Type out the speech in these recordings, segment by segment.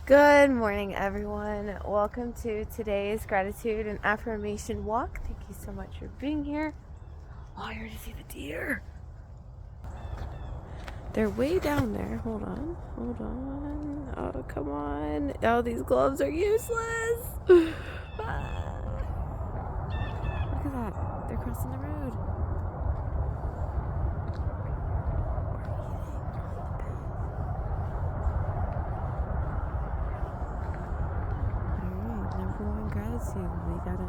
Good morning, everyone. Welcome to today's gratitude and affirmation walk. Thank you so much for being here. Oh, you're to see the deer. They're way down there. Hold on. Oh, come on. Oh, these gloves are useless. Ah. Look at that. They're crossing the road. Alright, number one gratitude. We got a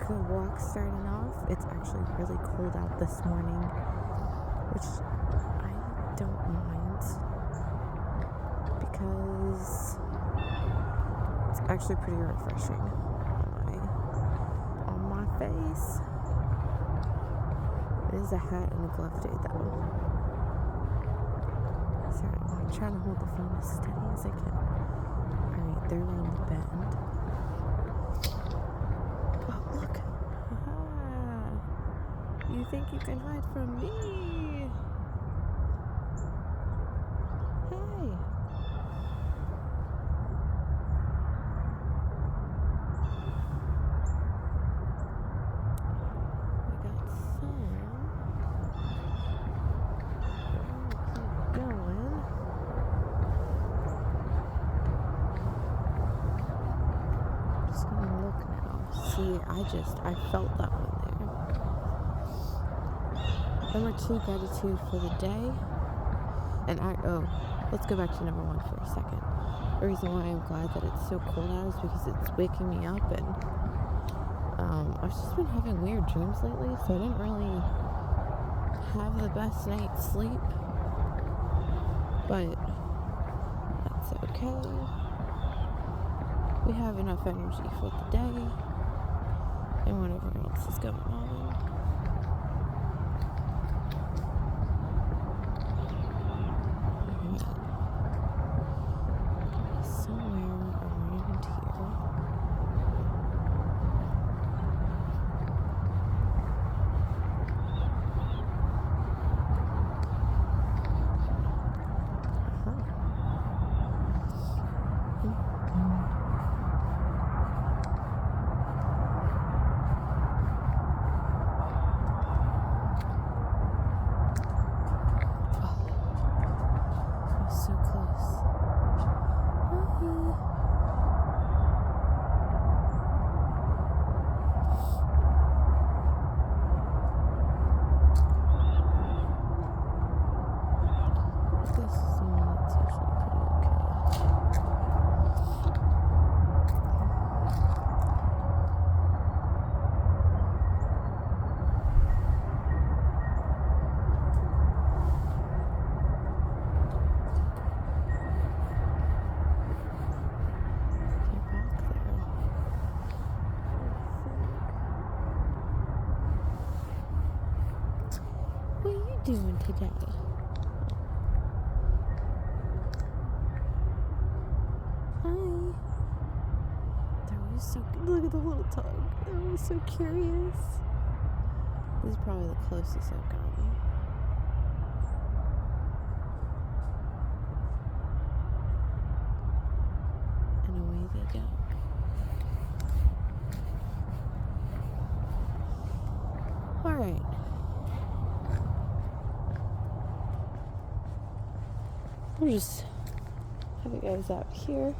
good walk starting off. It's actually really cold out this morning, which I don't mind because it's actually pretty refreshing on my face. It is a hat and a glove day though. Sorry, I'm trying to hold the phone as steady as I can. Alright, they're around the bend. Oh, look. Aha. You think you can hide from me? Hey. We got some. Keep going. I'm just gonna look now. See, I felt that one there. Number 2 gratitude for the day. And let's go back to number 1 for a second. The reason why I'm glad that it's so cold out is because it's waking me up, and I've just been having weird dreams lately, so I didn't really have the best night's sleep, but that's okay. We have enough energy for the day and whatever else is going on. Doing today? Hi. They're always so look at the little tongue. They're always so curious. This is probably the closest I've gotten. And away they go. Alright. I'll just have you guys out here.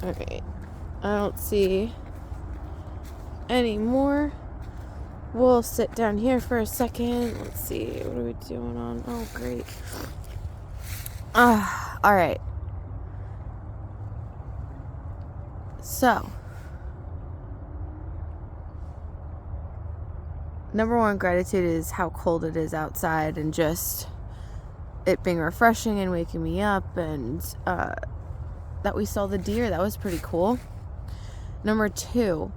Alright. I don't see any more. We'll sit down here for a second. Let's see. What are we doing on? Oh, great. Alright. So. Number 1 gratitude is how cold it is outside and just it being refreshing and waking me up, and that we saw the deer. That was pretty cool. Number 2,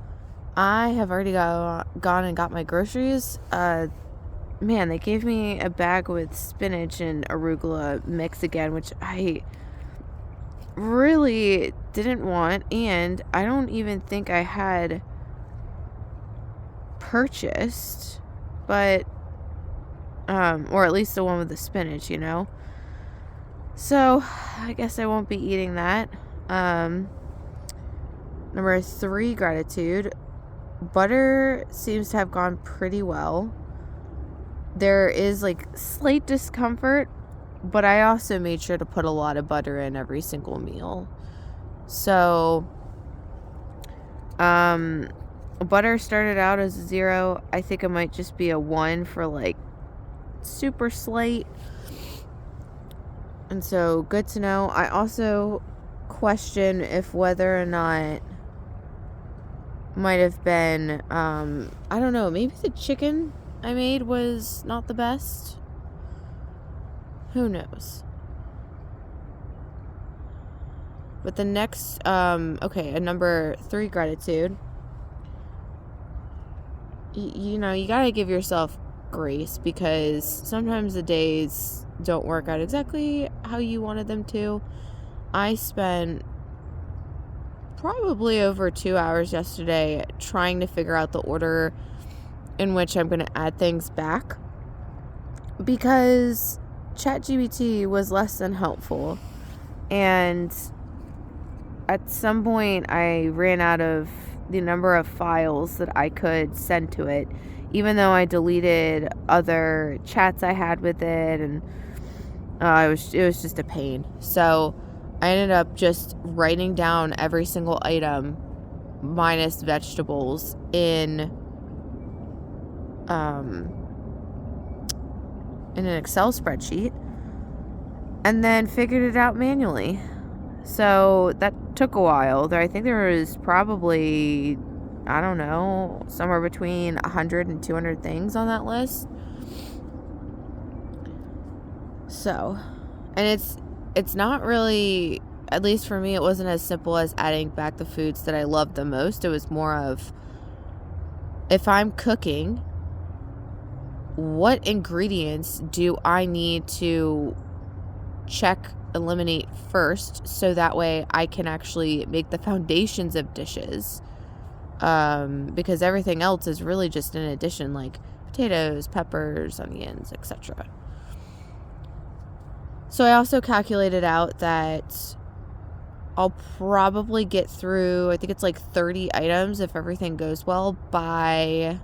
I have already gone and got my groceries. Man, they gave me a bag with spinach and arugula mix again, which I really didn't want, and I don't even think I had purchased but, or at least the one with the spinach, you know? So, I guess I won't be eating that. Number 3, gratitude. Butter seems to have gone pretty well. There is like slight discomfort, but I also made sure to put a lot of butter in every single meal. So, butter started out as a 0. I think it might just be a 1 for like super slight. And so, good to know. I also question if whether or not might have been, I don't know, maybe the chicken I made was not the best. Who knows? But the next, okay, a number 3, gratitude. You know, you gotta give yourself grace, because sometimes the days don't work out exactly how you wanted them to. I spent probably over 2 hours yesterday trying to figure out the order in which I'm going to add things back, because ChatGPT was less than helpful, and at some point I ran out of the number of files that I could send to it, even though I deleted other chats I had with it, and it was just a pain. So I ended up just writing down every single item minus vegetables in an Excel spreadsheet, and then figured it out manually. So that took a while. I think there was probably, I don't know, somewhere between 100 and 200 things on that list. So, and it's not really, at least for me, it wasn't as simple as adding back the foods that I loved the most. It was more of, if I'm cooking, what ingredients do I need to eliminate first, so that way I can actually make the foundations of dishes, because everything else is really just an addition, like potatoes, peppers, onions, etc. So I also calculated out that I'll probably get through, I think it's like 30 items if everything goes well, by,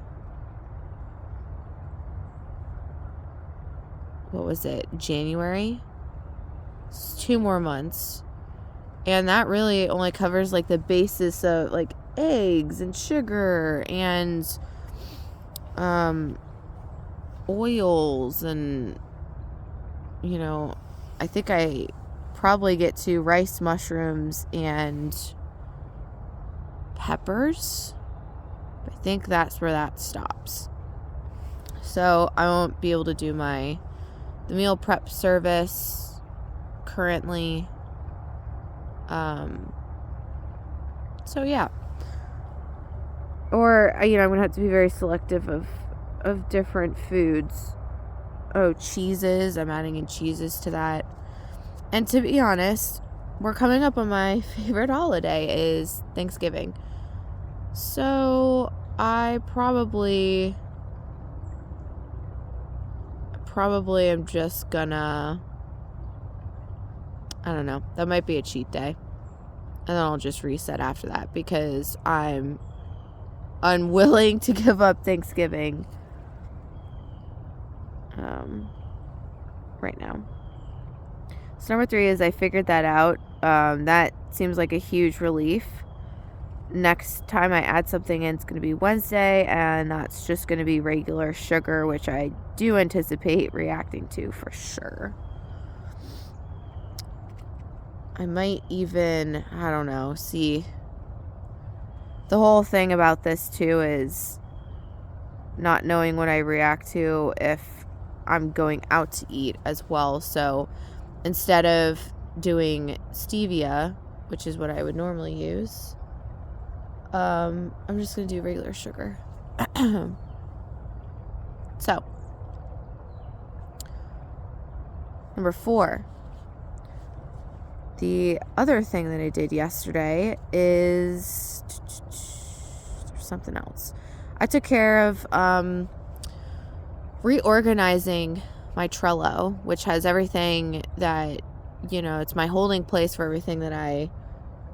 what was it, January? It's 2 more months. And that really only covers like the basis of like eggs and sugar and oils, and, you know, I think I probably get to rice, mushrooms, and peppers. I think that's where that stops. So I won't be able to do the meal prep service currently. So yeah. Or, you know, I'm gonna have to be very selective of different foods. Oh, cheeses. I'm adding in cheeses to that. And to be honest, we're coming up on my favorite holiday is Thanksgiving. So I probably am just gonna, I don't know, that might be a cheat day. And then I'll just reset after that, because I'm unwilling to give up Thanksgiving right now. So number 3 is I figured that out. That seems like a huge relief. Next time I add something in, it's going to be Wednesday, and that's just going to be regular sugar, which I do anticipate reacting to for sure. I might even, I don't know, see. The whole thing about this too is not knowing what I react to if I'm going out to eat as well. So instead of doing stevia, which is what I would normally use, I'm just going to do regular sugar. So, number 4. The other thing that I did yesterday is, there's something else. I took care of reorganizing my Trello, which has everything that, it's my holding place for everything that I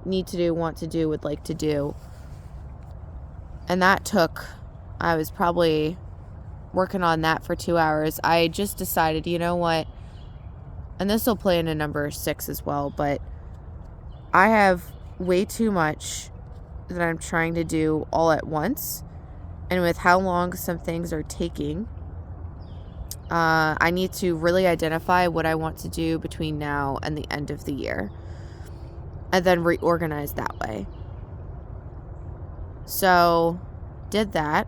need to do, want to do, would like to do. And I was probably working on that for 2 hours. I just decided, you know what? And this will play into number 6 as well, but I have way too much that I'm trying to do all at once. And with how long some things are taking, I need to really identify what I want to do between now and the end of the year, and then reorganize that way. So, did that,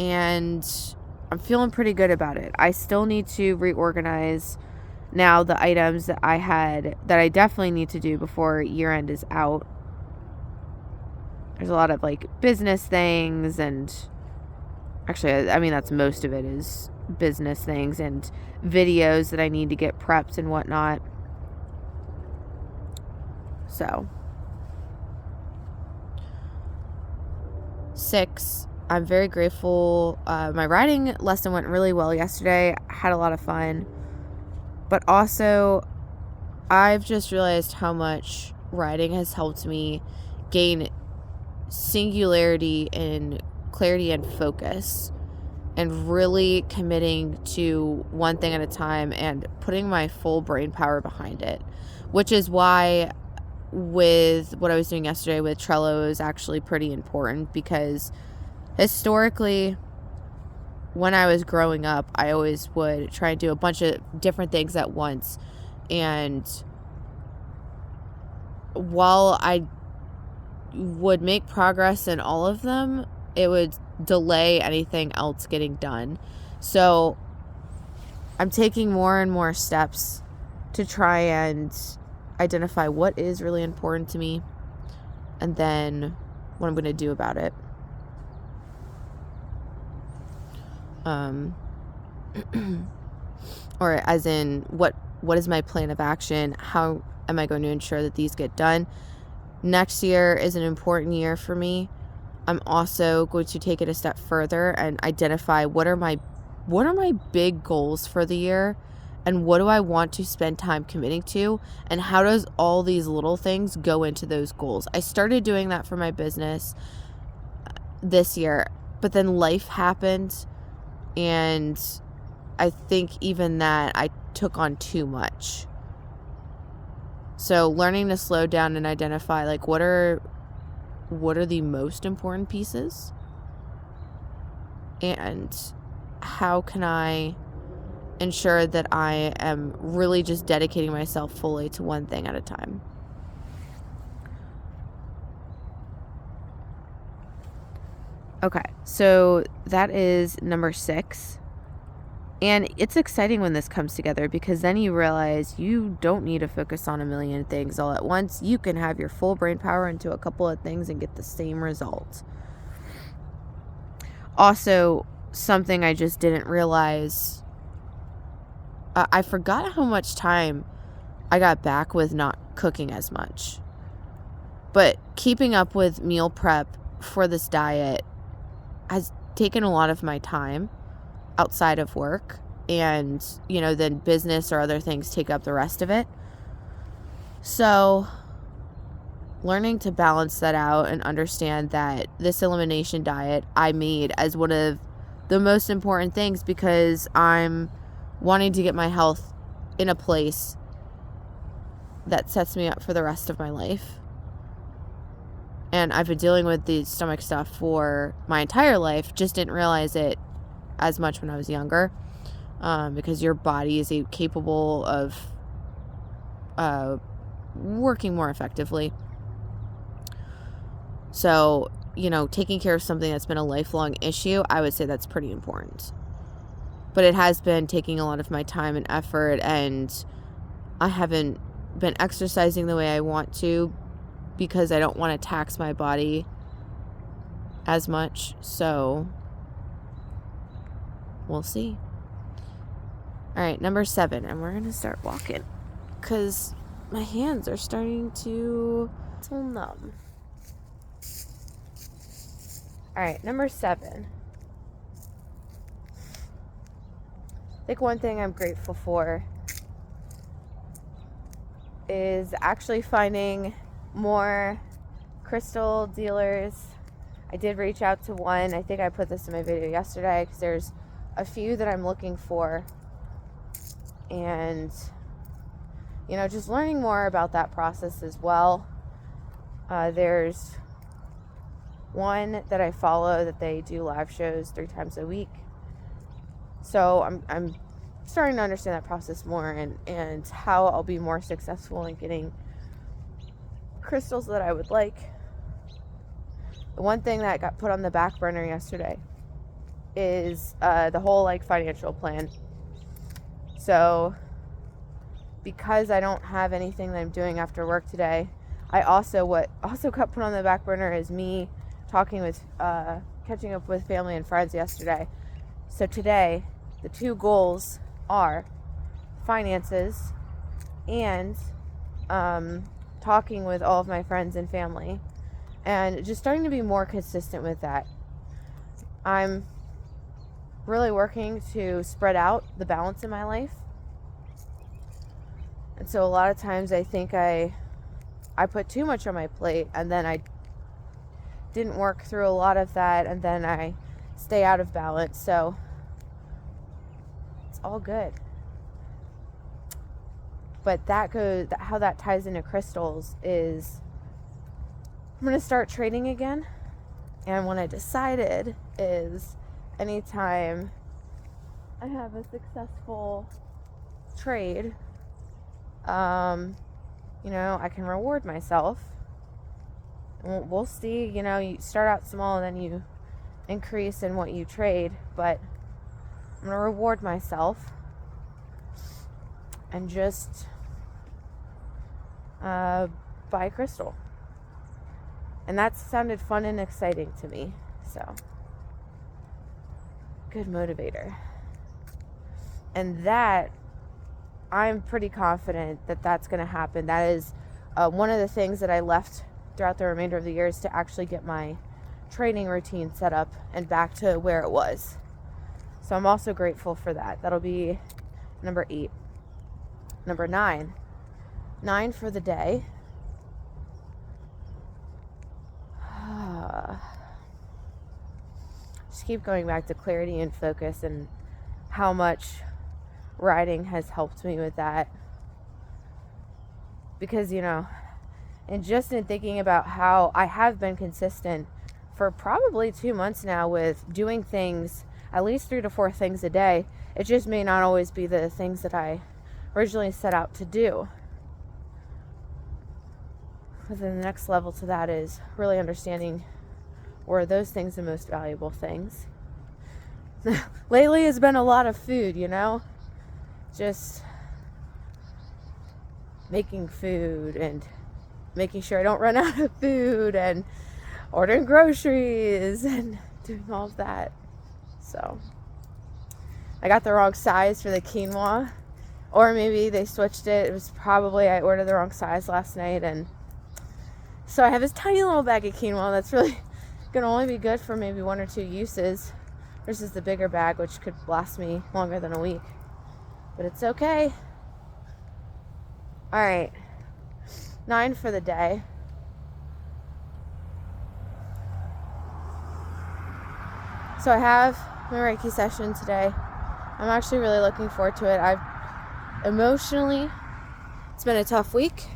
and I'm feeling pretty good about it. I still need to reorganize now the items that I definitely need to do before year end is out. There's a lot of business things, and actually, I mean, that's most of it is business things and videos that I need to get prepped and whatnot. So, 6, I'm very grateful. My writing lesson went really well yesterday. I had a lot of fun. But also, I've just realized how much writing has helped me gain singularity and clarity and focus, and really committing to one thing at a time and putting my full brain power behind it, which is why with what I was doing yesterday with Trello is actually pretty important, because historically, when I was growing up, I always would try and do a bunch of different things at once. And while I would make progress in all of them, it would delay anything else getting done. So I'm taking more and more steps to try and identify what is really important to me, and then what I'm going to do about it. Or as in, what is my plan of action? How am I going to ensure that these get done? Next year is an important year for me. I'm also going to take it a step further and identify what are my big goals for the year, and what do I want to spend time committing to, and how does all these little things go into those goals. I started doing that for my business this year, but then life happened, and I think even that I took on too much. So learning to slow down and identify what are the most important pieces, and how can I ensure that I am really just dedicating myself fully to one thing at a time. Okay, so that is number 6. And it's exciting when this comes together, because then you realize you don't need to focus on a million things all at once. You can have your full brain power into a couple of things and get the same result. Also, something I just didn't realize, I forgot how much time I got back with not cooking as much. But keeping up with meal prep for this diet has taken a lot of my time outside of work, and then business or other things take up the rest of it. So learning to balance that out and understand that this elimination diet I made as one of the most important things, because I'm wanting to get my health in a place that sets me up for the rest of my life. And I've been dealing with the stomach stuff for my entire life, just didn't realize it as much when I was younger, because your body is capable of working more effectively. So, taking care of something that's been a lifelong issue, I would say that's pretty important. But it has been taking a lot of my time and effort, and I haven't been exercising the way I want to, because I don't want to tax my body as much. So we'll see. All right, number 7, and we're going to start walking, because my hands are starting to feel numb. All right, number 7. I think one thing I'm grateful for is actually finding more crystal dealers. I did reach out to one. I think I put this in my video yesterday because there's a few that I'm looking for. And, you know, just learning more about that process as well. There's one that I follow that they do live shows 3 times a week. So I'm starting to understand that process more and how I'll be more successful in getting crystals that I would like. The one thing that got put on the back burner yesterday is the whole like financial plan. So because I don't have anything that I'm doing after work today, what also got put on the back burner is me talking with catching up with family and friends yesterday. So today the 2 goals are finances and talking with all of my friends and family, and just starting to be more consistent with that. I'm really working to spread out the balance in my life. And so a lot of times I think I put too much on my plate, and then I didn't work through a lot of that, and then I stay out of balance. So it's all good. But how that ties into crystals is I'm going to start trading again. And what I decided is anytime I have a successful trade, you know, I can reward myself. We'll see, you know, you start out small and then you increase in what you trade, but I'm going to reward myself and just buy crystal. And that sounded fun and exciting to me. So, good motivator. And that, I'm pretty confident that that's going to happen. That is one of the things that I left throughout the remainder of the year, is to actually get my training routine set up and back to where it was. So I'm also grateful for that. That'll be number 8. Number 9. 9 for the day. Just keep going back to clarity and focus, and how much writing has helped me with that. Because, you know, and just in thinking about how I have been consistent for probably 2 months now with doing things, at least 3 to 4 things a day. It just may not always be the things that I originally set out to do. But then the next level to that is really understanding, were those things the most valuable things? Lately it's been a lot of food, you know? Just making food and making sure I don't run out of food and ordering groceries and doing all of that. So I got the wrong size for the quinoa, or maybe they switched it. It was probably I ordered the wrong size last night, and so I have this tiny little bag of quinoa that's really gonna only be good for maybe 1 or 2 uses versus the bigger bag, which could last me longer than a week. But it's okay. All right, 9 for the day. So I have my Reiki session today. I'm actually really looking forward to it. Emotionally, it's been a tough week.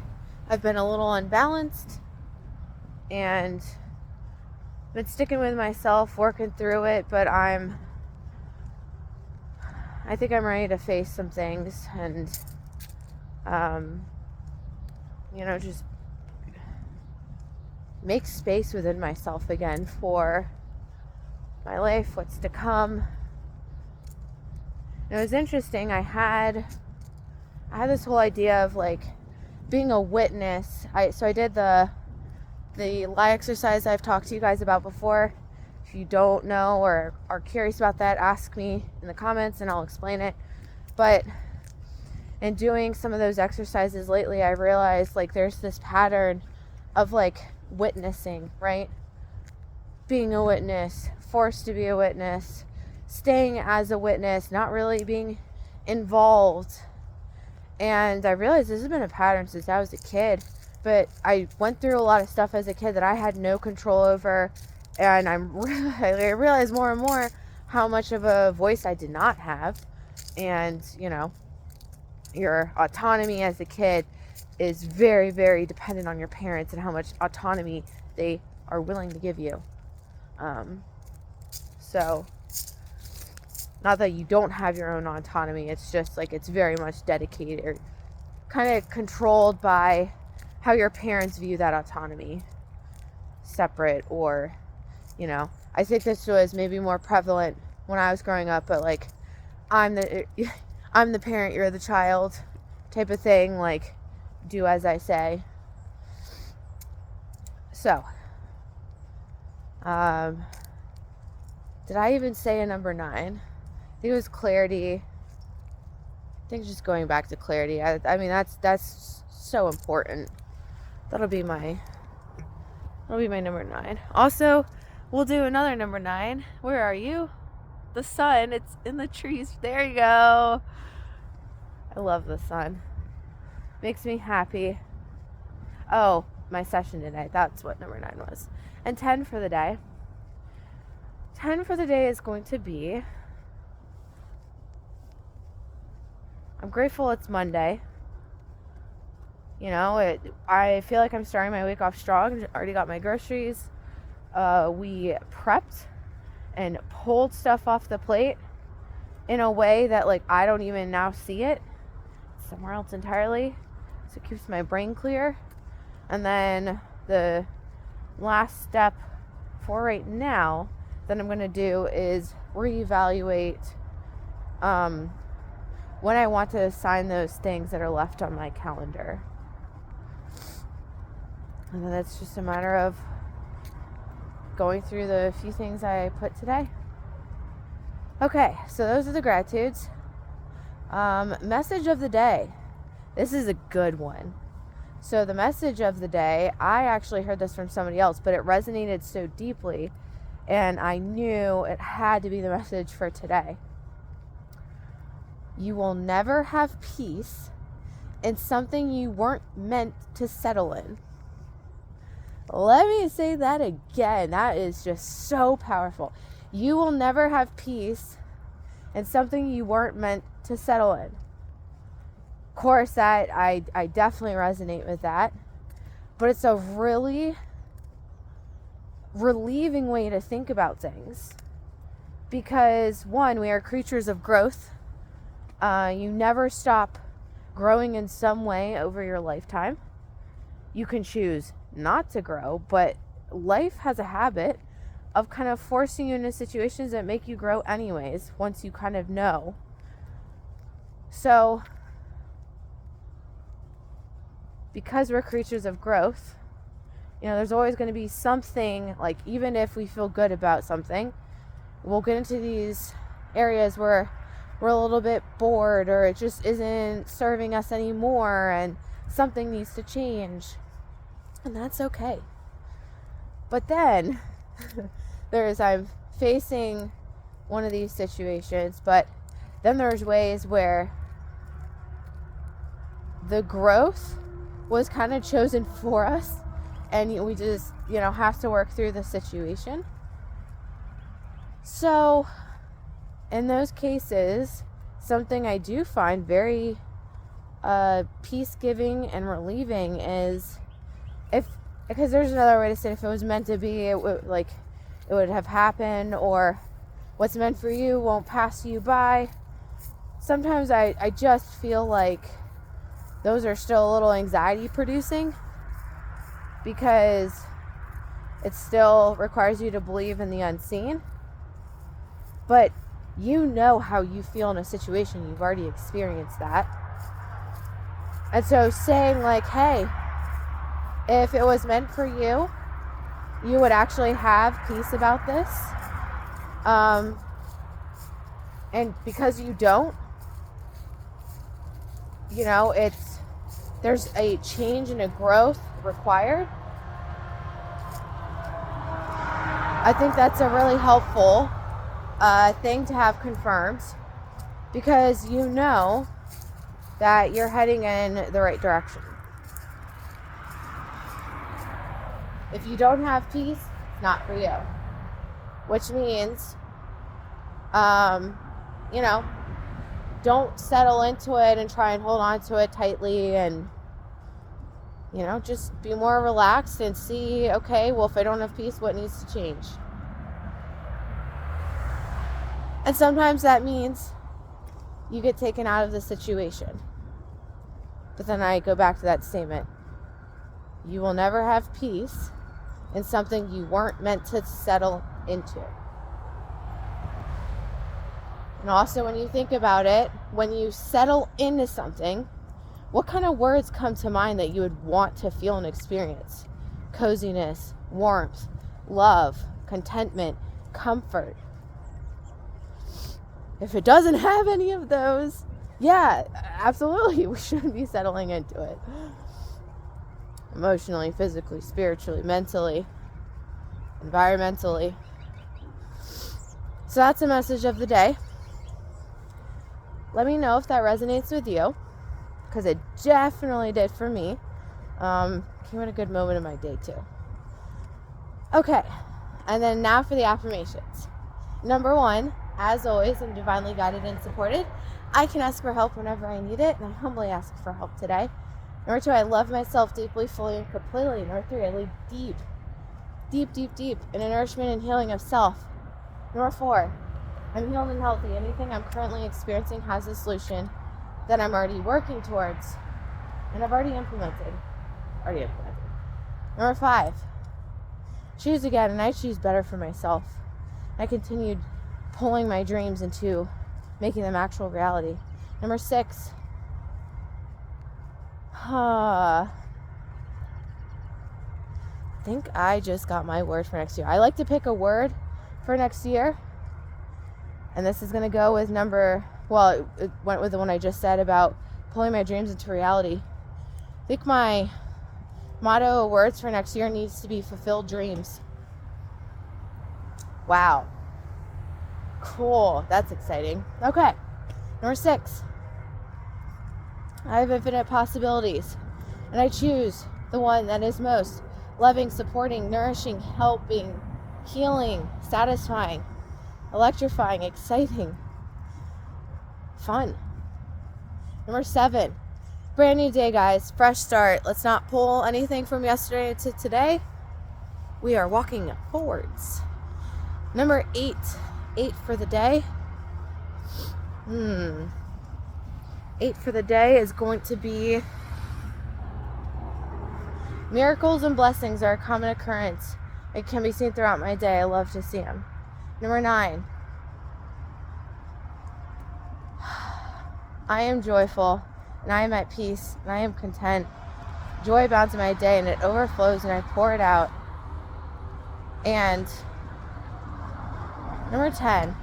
I've been a little unbalanced and been sticking with myself, working through it, but I think I'm ready to face some things and, you know, just make space within myself again for my life, what's to come. And it was interesting. I had this whole idea of like being a witness. So I did the lie exercise I've talked to you guys about before. If you don't know or are curious about that, ask me in the comments and I'll explain it. But in doing some of those exercises lately, I realized like there's this pattern of like witnessing, right? Being a witness, forced to be a witness, staying as a witness, not really being involved. And I realized this has been a pattern since I was a kid, but I went through a lot of stuff as a kid that I had no control over, and I realized more and more how much of a voice I did not have. And, you know, your autonomy as a kid is very, very dependent on your parents and how much autonomy they are willing to give you. So, not that you don't have your own autonomy, it's just like it's very much dedicated or kind of controlled by how your parents view that autonomy, separate. Or, you know, I think this was maybe more prevalent when I was growing up, but like I'm the parent, you're the child type of thing, like do as I say. So, did I even say a number 9? I think it was clarity. I think just going back to clarity. I mean, that's so important. That'll be my number 9. Also, we'll do another number 9. Where are you? The sun. It's in the trees. There you go. I love the sun. Makes me happy. Oh, my session today. That's what number 9 was. And 10 for the day. 10 for the day is going to be, I'm grateful it's Monday. You know, I feel like I'm starting my week off strong. Already got my groceries. We prepped and pulled stuff off the plate in a way that like I don't even now see it. It's somewhere else entirely. So it keeps my brain clear. And then the last step for right now that I'm going to do is reevaluate when I want to assign those things that are left on my calendar. And then it's just a matter of going through the few things I put today. Okay, so those are the gratitudes. Message of the day. This is a good one. So the message of the day, I actually heard this from somebody else, but it resonated so deeply, and I knew it had to be the message for today. You will never have peace in something you weren't meant to settle in. Let me say that again. That is just so powerful. You will never have peace in something you weren't meant to settle in. Of course, that I definitely resonate with that. But it's a really relieving way to think about things. Because, one, we are creatures of growth. You never stop growing in some way over your lifetime. You can choose not to grow, but life has a habit of kind of forcing you into situations that make you grow anyways, once you kind of know. So, because we're creatures of growth, you know, there's always going to be something, like even if we feel good about something, we'll get into these areas where we're a little bit bored, or it just isn't serving us anymore and something needs to change. And that's okay. But then I'm facing one of these situations, but then there's ways where the growth was kind of chosen for us, and we just, you know, have to work through the situation. So in those cases, something I do find very peace-giving and relieving is, because there's another way to say it, if it was meant to be, it would have happened, or what's meant for you won't pass you by. Sometimes I just feel like those are still a little anxiety producing, because it still requires you to believe in the unseen. But you know how you feel in a situation. You've already experienced that. And so saying like, hey, if it was meant for you, you would actually have peace about this. And because you don't, you know, there's a change and a growth required. I think that's a really helpful thing to have confirmed. because you know that you're heading in the right direction. If you don't have peace, it's not for you. Which means, don't settle into it and try and hold on to it tightly, and just be more relaxed and see, okay, well, if I don't have peace, what needs to change? And sometimes that means you get taken out of the situation. But then I go back to that statement. You will never have peace in something you weren't meant to settle into. And also, when you think about it, when you settle into something, what kind of words come to mind that you would want to feel and experience? Coziness, warmth, love, contentment, comfort. If it doesn't have any of those, yeah, absolutely, we shouldn't be settling into it. Emotionally, physically, spiritually, mentally, environmentally. So that's the message of the day. Let me know if that resonates with you, because it definitely did for me. Came at a good moment in my day too. Okay, and then now for the affirmations. Number 1, as always, I'm divinely guided and supported. I can ask for help whenever I need it, and I humbly ask for help today. Number 2, I love myself deeply, fully, and completely. Number 3, I live deep in a nourishment and healing of self. Number 4, I'm healed and healthy. Anything I'm currently experiencing has a solution that I'm already working towards, and I've already implemented. Number 5, choose again, and I choose better for myself. I continued pulling my dreams into making them actual reality. Number 6, I think I just got my word for next year. I like to pick a word for next year, and this is going to go with it went with the one I just said about pulling my dreams into reality. I think my motto of words for next year needs to be fulfilled dreams. Wow. Cool. That's exciting. Okay. Number 6. I have infinite possibilities, and I choose the one that is most loving, supporting, nourishing, helping, healing, satisfying, electrifying, exciting, fun. Number 7. Brand new day, guys. Fresh start. Let's not pull anything from yesterday to today. We are walking forwards. Number 8. 8 for the day. 8 for the day is going to be miracles and blessings are a common occurrence. It can be seen throughout my day. I love to see them. Number 9. I am joyful, and I am at peace, and I am content. Joy abounds in my day, and it overflows, and I pour it out. And number 10.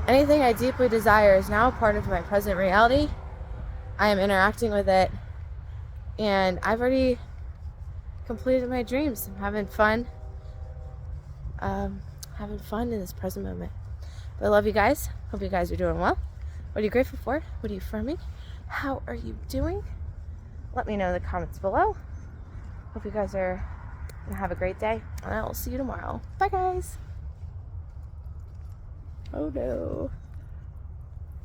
Anything I deeply desire is now a part of my present reality. I am interacting with it, and I've already completed my dreams. I'm having fun. In this present moment. But I love you guys. Hope you guys are doing well. What are you grateful for? What are you affirming? How are you doing? Let me know in the comments below. Hope you guys are gonna have a great day, and I will see you tomorrow. Bye, guys. Oh no.